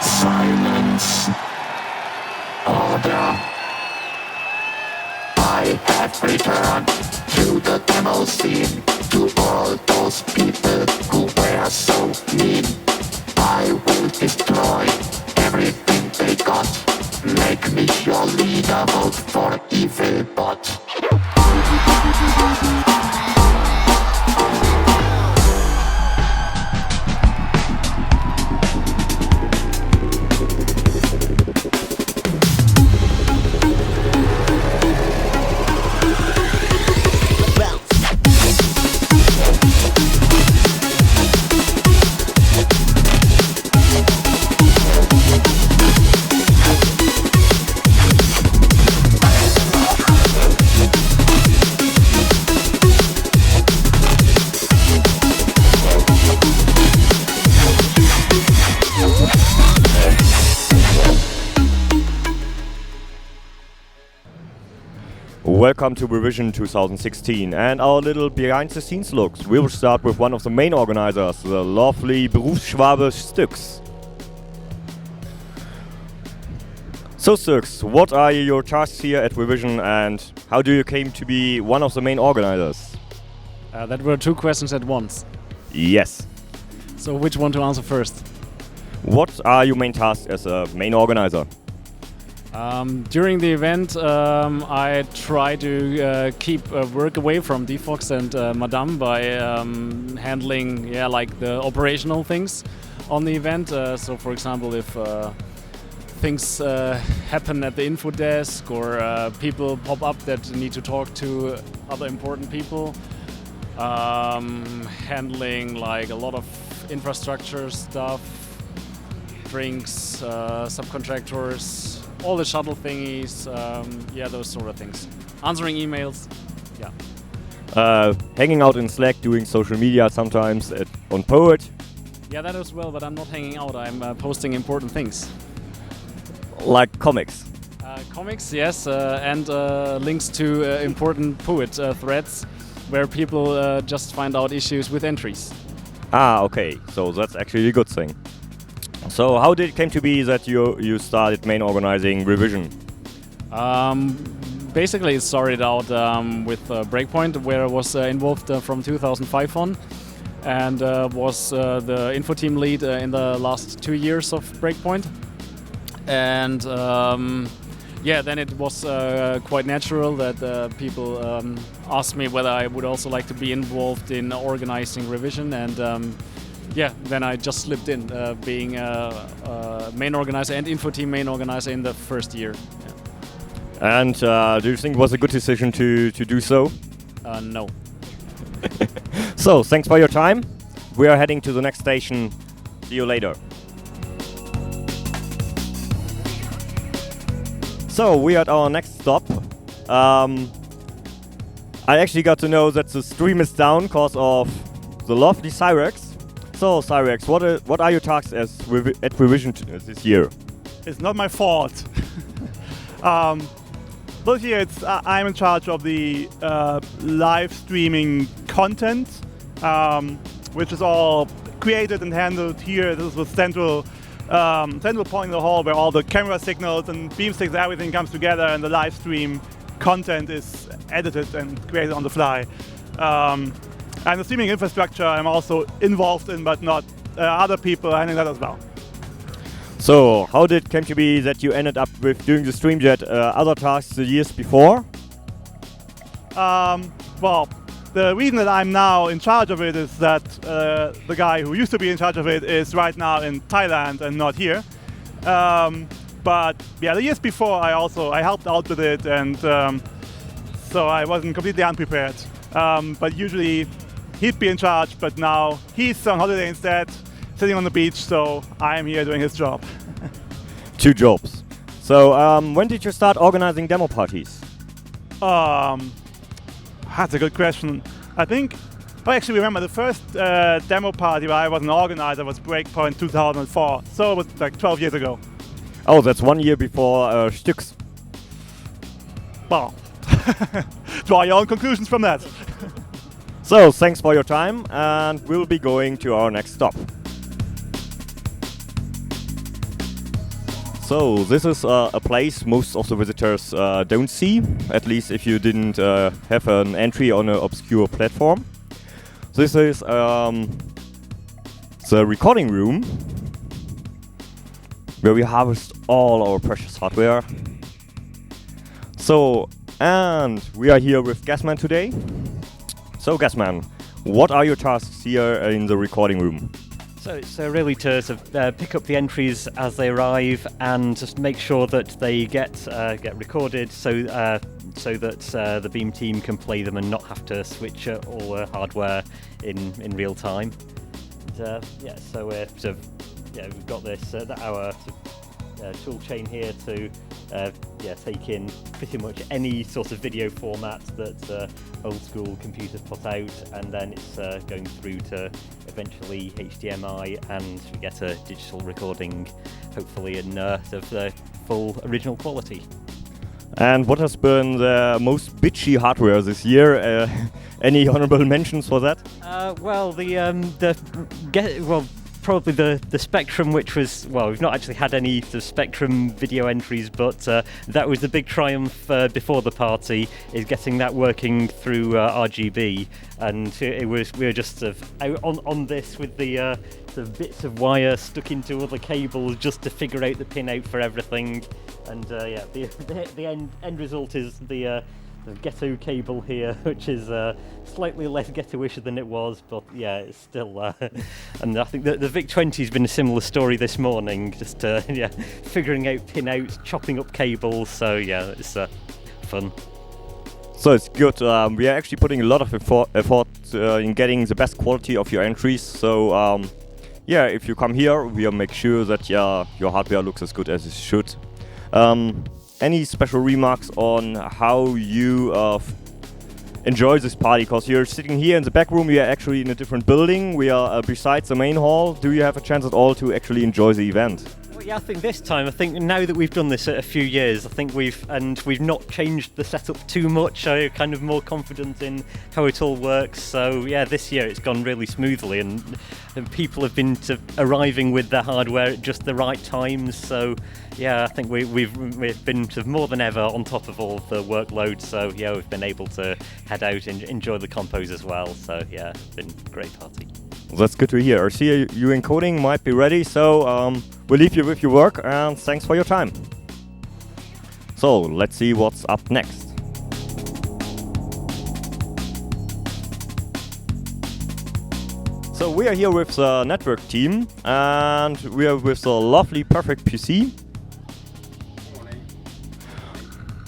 Silence. Order. I have returned to the demo scene, to all those people who were so mean. I will destroy everything they got. Make me your leader, vote for evil bot. Welcome to Revision 2016 and our little behind the scenes looks. We will start with one of the main organizers, the lovely Berufsschwabe Styx. So Styx, what are your tasks here at Revision and how do you came to be one of the main organizers? That were two questions at once. Yes. So which one to answer first? What are your main tasks as a main organizer? During the event, I try to keep work away from Defox and Madame by handling, like the operational things on the event. So, for example, if things happen at the info desk or people pop up that need to talk to other important people, handling like a lot of infrastructure stuff, drinks, subcontractors. All the shuttle thingies, those sort of things. Answering emails, Hanging out in Slack, doing social media sometimes on Poet. Yeah, that as well, but I'm not hanging out, I'm posting important things. Like comics. Comics, yes, and links to important Poet threads where people just find out issues with entries. Ah, okay, so that's actually a good thing. So how did it came to be that you started main organizing Revision? Basically, it started out with Breakpoint, where I was involved from 2005 on, and was the info team lead in the last 2 years of Breakpoint. And then it was quite natural that people asked me whether I would also like to be involved in organizing Revision, and then I just slipped in, being main organizer and info team main organizer in the first year. Yeah. And do you think it was a good decision to do so? No. So, thanks for your time. We are heading to the next station. See you later. So, we are at our next stop. I actually got to know that the stream is down because of the lovely Cyrex. So, Cyrex, what are your tasks at Revision this year? It's not my fault. This year I'm in charge of the live streaming content, which is all created and handled here. This is the central point in the hall where all the camera signals and beam sticks, everything comes together, and the live stream content is edited and created on the fly. And the streaming infrastructure I'm also involved in, but not other people handling that as well. So, how did it come to be that you ended up with doing the StreamJet other tasks the years before? Well, the reason that I'm now in charge of it is that the guy who used to be in charge of it is right now in Thailand and not here. But yeah, the years before I helped out with it, and so I wasn't completely unprepared. But usually he'd be in charge, but now he's on holiday instead, sitting on the beach, so I am here doing his job. 2 jobs. So, when did you start organizing demo parties? That's a good question. I think, I actually remember the first demo party where I was an organizer was Breakpoint 2004, so it was like 12 years ago. Oh, that's 1 year before Styx. Well, draw your own conclusions from that. So, thanks for your time, and we'll be going to our next stop. So this is a place most of the visitors don't see, at least if you didn't have an entry on an obscure platform. This is the recording room where we harvest all our precious hardware. So, and we are here with Gasman today. So Gasman, what are your tasks here in the recording room? So it's really to sort of, pick up the entries as they arrive and just make sure that they get recorded, so that the Beam team can play them and not have to switch all the hardware in real time. And, so we're sort of, we've got this our tool chain here to take in pretty much any sort of video format that old school computers put out, and then it's going through to eventually HDMI, and we get a digital recording, hopefully in sort of the full original quality. And what has been the most bitchy hardware this year? Any honorable mentions for that? Probably the Spectrum, which was, we've not actually had any sort of Spectrum video entries, but that was the big triumph before the party, is getting that working through RGB, and we were just sort of out on this with the bits of wire stuck into other cables just to figure out the pin out for everything, and the end result is the ghetto cable here, which is slightly less ghetto-ish than it was, but it's still. And I think the VIC-20 has been a similar story this morning, just figuring out pin outs, chopping up cables. So it's fun. So it's good. We are actually putting a lot of effort in getting the best quality of your entries. So if you come here, we'll make sure that your hardware looks as good as it should. Any special remarks on how you enjoy this party? Because you're sitting here in the back room, we are actually in a different building. We are besides the main hall. Do you have a chance at all to actually enjoy the event? I think this time, now that we've done this a few years, I think we've not changed the setup too much. I'm kind of more confident in how it all works. So this year it's gone really smoothly, and people have been arriving with their hardware at just the right times. So I think we've been more than ever on top of all the workload. So we've been able to head out and enjoy the compos as well. So it's been a great party. That's good to hear. I see you in coding might be ready, so we'll leave you with your work, and thanks for your time. So let's see what's up next. So we are here with the network team, and we are with the lovely Perfect PC.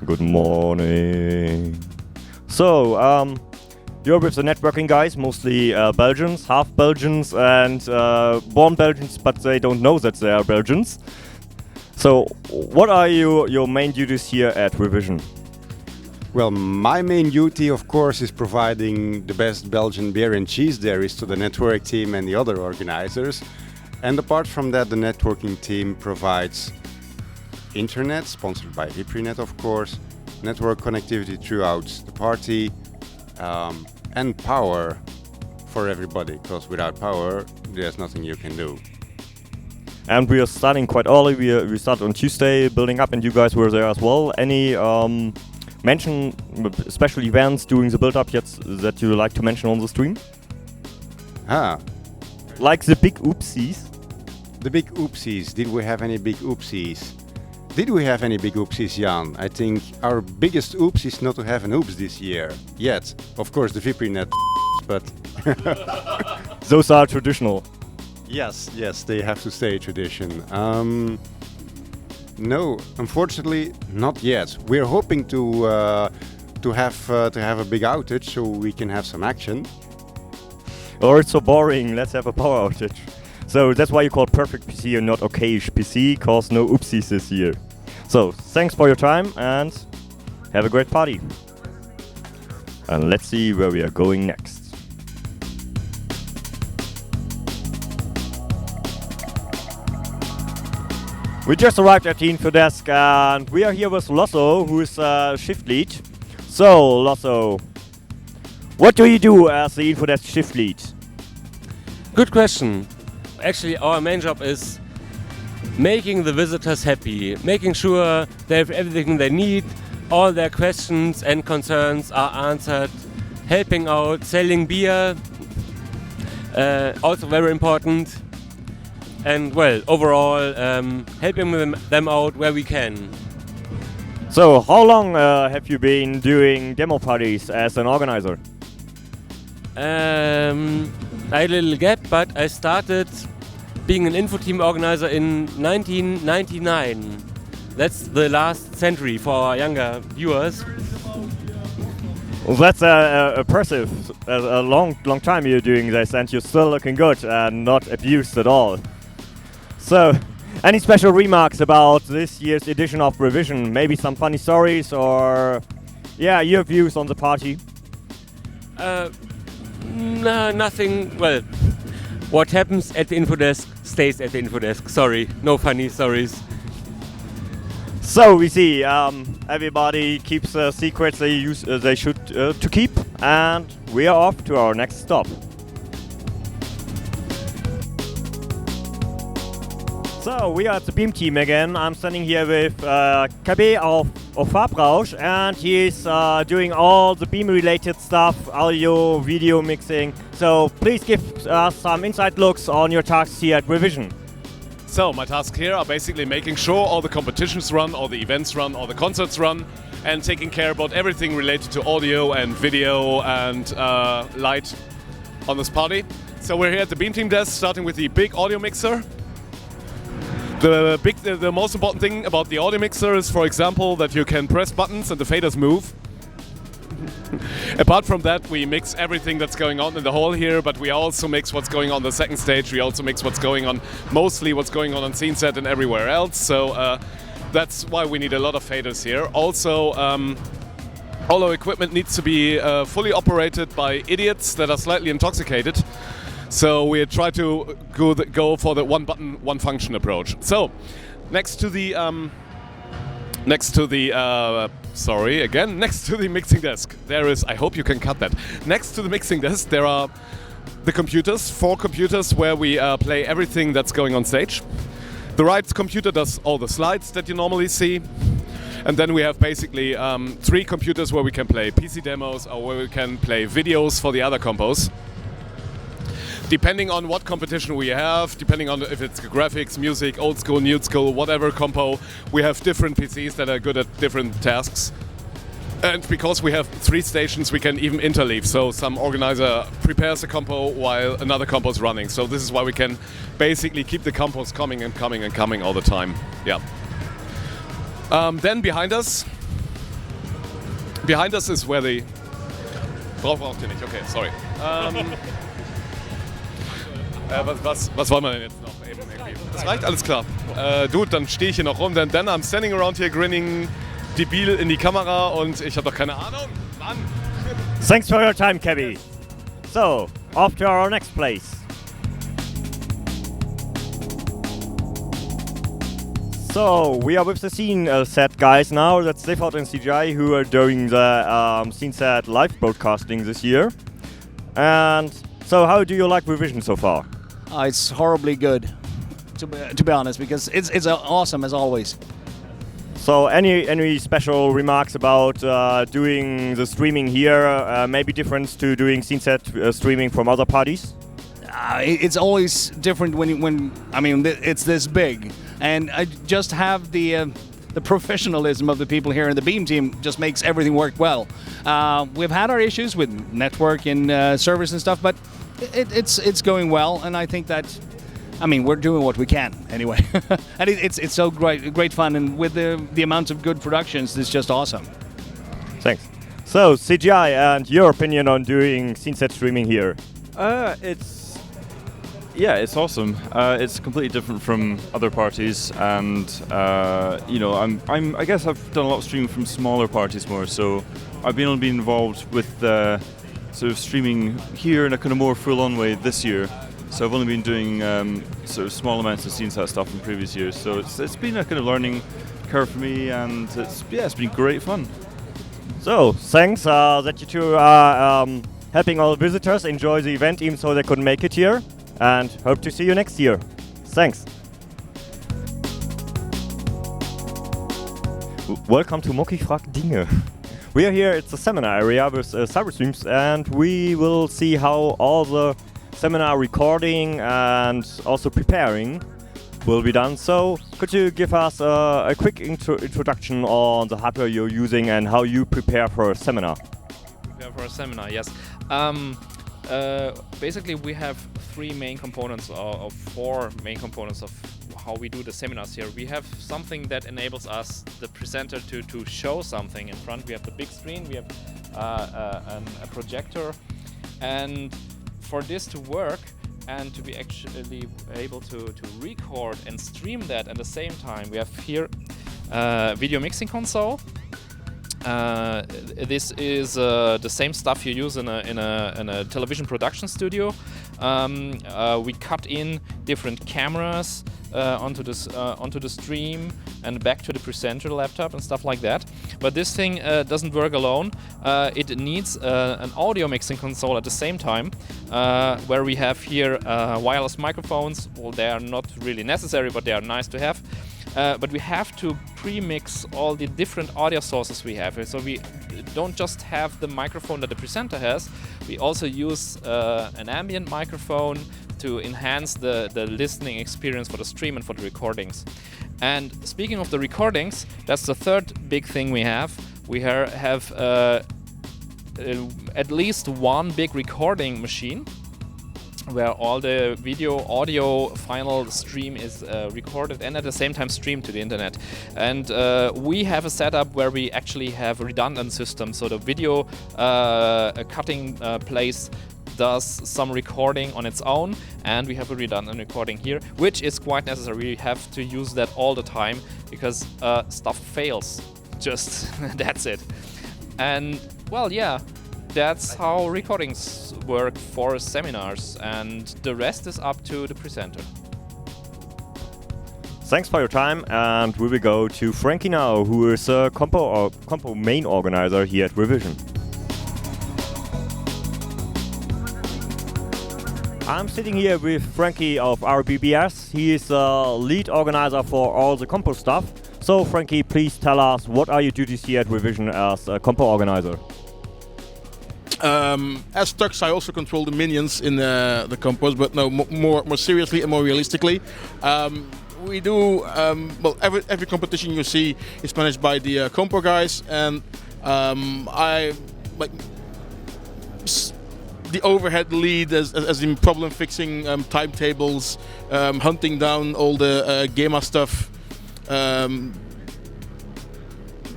Good morning. So you're with the networking guys, mostly Belgians, half Belgians, and born Belgians, but they don't know that they are Belgians. So, what are your main duties here at Revision? Well, my main duty, of course, is providing the best Belgian beer and cheese there is to the network team and the other organizers. And apart from that, the networking team provides internet, sponsored by VipriNet, of course, network connectivity throughout the party, and power for everybody, because without power there's nothing you can do. And we are starting quite early. We start on Tuesday building up, and you guys were there as well. Any mention special events during the build up yet that you like to mention on the stream? Like the big oopsies. The big oopsies. Did we have any big oopsies? Did we have any big oopsies, Jan? I think our biggest oops is not to have an oops this year. Yet. Of course, the VipriNet, but... Those are traditional. Yes, they have to stay tradition. No, unfortunately, not yet. We're hoping to have a big outage so we can have some action. Or it's so boring, let's have a power outage. So that's why you call Perfect PC and not Okayish PC, cause no oopsies this year. So thanks for your time and have a great party. And let's see where we are going next. We just arrived at the info desk and we are here with Losso, who is shift lead. So Losso, what do you do as the info desk shift lead? Good question. Actually, our main job is making the visitors happy, making sure they have everything they need, all their questions and concerns are answered, helping out, selling beer, also very important, and well, overall helping them out where we can. So, how long have you been doing demo parties as an organizer? I had a little gap, but I started being an info team organizer in 1999. That's the last century for our younger viewers. Well, that's impressive. A long time you're doing this, and you're still looking good and not abused at all. So, any special remarks about this year's edition of Revision? Maybe some funny stories or, yeah, your views on the party? No, nothing. Well, what happens at the info desk stays at the info desk. Sorry, no funny stories. So we see everybody keeps secrets they should to keep, and we are off to our next stop. So we are at the Beam team again. I'm standing here with KB of Farbrausch, and he's doing all the Beam related stuff, audio, video mixing. So please give us some inside looks on your tasks here at Revision. So my tasks here are basically making sure all the competitions run, all the events run, all the concerts run, and taking care about everything related to audio and video and light on this party. So we're here at the Beam team desk, starting with the big audio mixer. The most important thing about the audio mixer is, for example, that you can press buttons and the faders move. Apart from that, we mix everything that's going on in the hall here, but we also mix what's going on the second stage. We also mix what's going on, mostly what's going on Scene Set and everywhere else. So that's why we need a lot of faders here. Also, all our equipment needs to be fully operated by idiots that are slightly intoxicated. So we try to go for the one button, one function approach. So next to the mixing desk, there is, I hope you can cut that. Next to the mixing desk, there are the computers, 4 computers where we play everything that's going on stage. The right computer does all the slides that you normally see. And then we have basically 3 computers where we can play PC demos or where we can play videos for the other compos. Depending on what competition we have, depending on if it's graphics, music, old school, new school, whatever compo, we have different PCs that are good at different tasks. And because we have 3 stations, we can even interleave. So some organizer prepares a compo while another compo is running. So this is why we can basically keep the compos coming and coming and coming all the time. Yeah. Then behind us is where the... Braucht ihr nicht, okay, sorry. Was wollen wir denn jetzt noch? Das reicht, alles klar. Dude, dann stehe ich hier noch rum, denn I'm standing around here grinning debil in die Kamera und ich habe doch keine Ahnung. Mann! Thanks for your time, Kevin. So, off to our next place. So, we are with the Scene Set guys now. That's Stefan and CGI who are doing the Scene Set live broadcasting this year. And so, how do you like Revision so far? It's horribly good, to be honest, because it's awesome as always. So, any special remarks about doing the streaming here? Maybe difference to doing Scene Set streaming from other parties? It's always different when it's this big, and I just have the professionalism of the people here in the Beam team just makes everything work well. We've had our issues with network and service and stuff, but it's going well, and I think that, we're doing what we can anyway. And it's so great fun, and with the amount of good productions, it's just awesome. Thanks. So CGI, and your opinion on doing Scene Set streaming here? It's awesome. It's completely different from other parties, and I guess I've done a lot of streaming from smaller parties more, so I've been able to be involved with sort of streaming here in a kind of more full-on way this year. So I've only been doing sort of small amounts of Scene Set stuff in previous years. So it's been a kind of learning curve for me, and it's been great fun. So thanks that you two are helping all visitors enjoy the event, even though they couldn't make it here. And hope to see you next year. Thanks. Welcome to Moki fragt Dinge. We are here at the seminar area with Cyberstreams, and we will see how all the seminar recording and also preparing will be done. So, could you give us a quick introduction on the hardware you're using and how you prepare for a seminar? Prepare for a seminar, yes. Basically, we have three main components, or four main components of how we do the seminars here. We have something that enables us, the presenter, to show something in front. We have the big screen, we have a projector, and for this to work and to be actually able to record and stream that at the same time, we have here video mixing console. This is the same stuff you use in a television production studio. We cut in different cameras onto the stream and back to the presenter laptop and stuff like that. But this thing doesn't work alone. It needs an audio mixing console at the same time, where we have here wireless microphones. Well, they are not really necessary, but they are nice to have. But we have to pre-mix all the different audio sources we have. So we don't just have the microphone that the presenter has, we also use an ambient microphone to enhance the listening experience for the stream and for the recordings. And speaking of the recordings, that's the third big thing we have. We have at least one big recording machine where all the video, audio, final stream is recorded and at the same time streamed to the internet. And we have a setup where we actually have a redundant system. So the video cutting place does some recording on its own, and we have a redundant recording here, which is quite necessary. We have to use that all the time because stuff fails. Just that's it. And well, yeah. That's how recordings work for seminars, and the rest is up to the presenter. Thanks for your time, and we will go to Frankie now, who is a Compo main organizer here at Revision. I'm sitting here with Frankie of RBBS. He is a lead organizer for all the Compo stuff. So Frankie, please tell us, what are your duties here at Revision as a Compo organizer? As Tux, I also control the minions in the Compos, but no, more seriously and more realistically. We do, well, every competition you see is managed by the Compo guys, and I like the overhead lead as in problem fixing, timetables, hunting down all the GEMA stuff,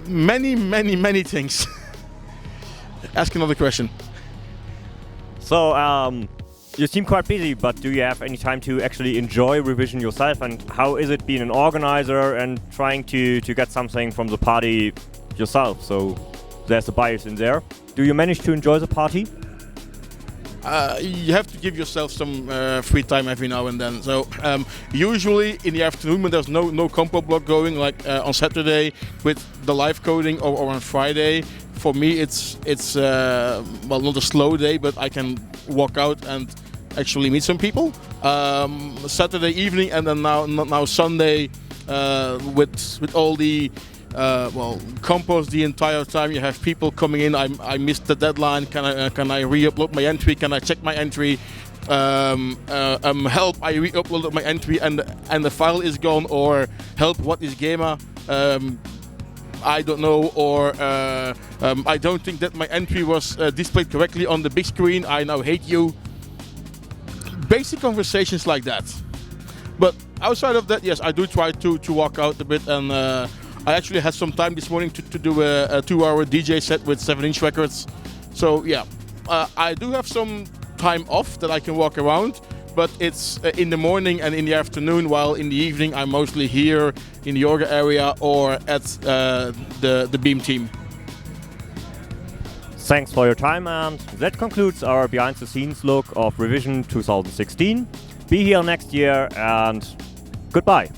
many things. Ask another question. So, you seem quite busy, but do you have any time to actually enjoy Revision yourself? And how is it being an organizer and trying to get something from the party yourself? So, there's a bias in there. Do you manage to enjoy the party? You have to give yourself some free time every now and then. So usually in the afternoon when there's no Compo block going, like on Saturday with the live coding or on Friday, for me it's well, not a slow day, but I can walk out and actually meet some people. Saturday evening and then now Sunday with all the well, Compos the entire time. You have people coming in. I missed the deadline. Can I re-upload my entry? Can I check my entry? Help! I re-uploaded my entry and the file is gone. Or help! What is GEMA? I don't know. Or I don't think that my entry was displayed correctly on the big screen. I now hate you. Basic conversations like that. But outside of that, yes, I do try to walk out a bit and. I actually had some time this morning to do a 2-hour DJ set with 7-inch records. So yeah, I do have some time off that I can walk around, but it's in the morning and in the afternoon, while in the evening I'm mostly here in the Yorga area or at the Beam team. Thanks for your time, and that concludes our behind the scenes look of Revision 2016. Be here next year and goodbye.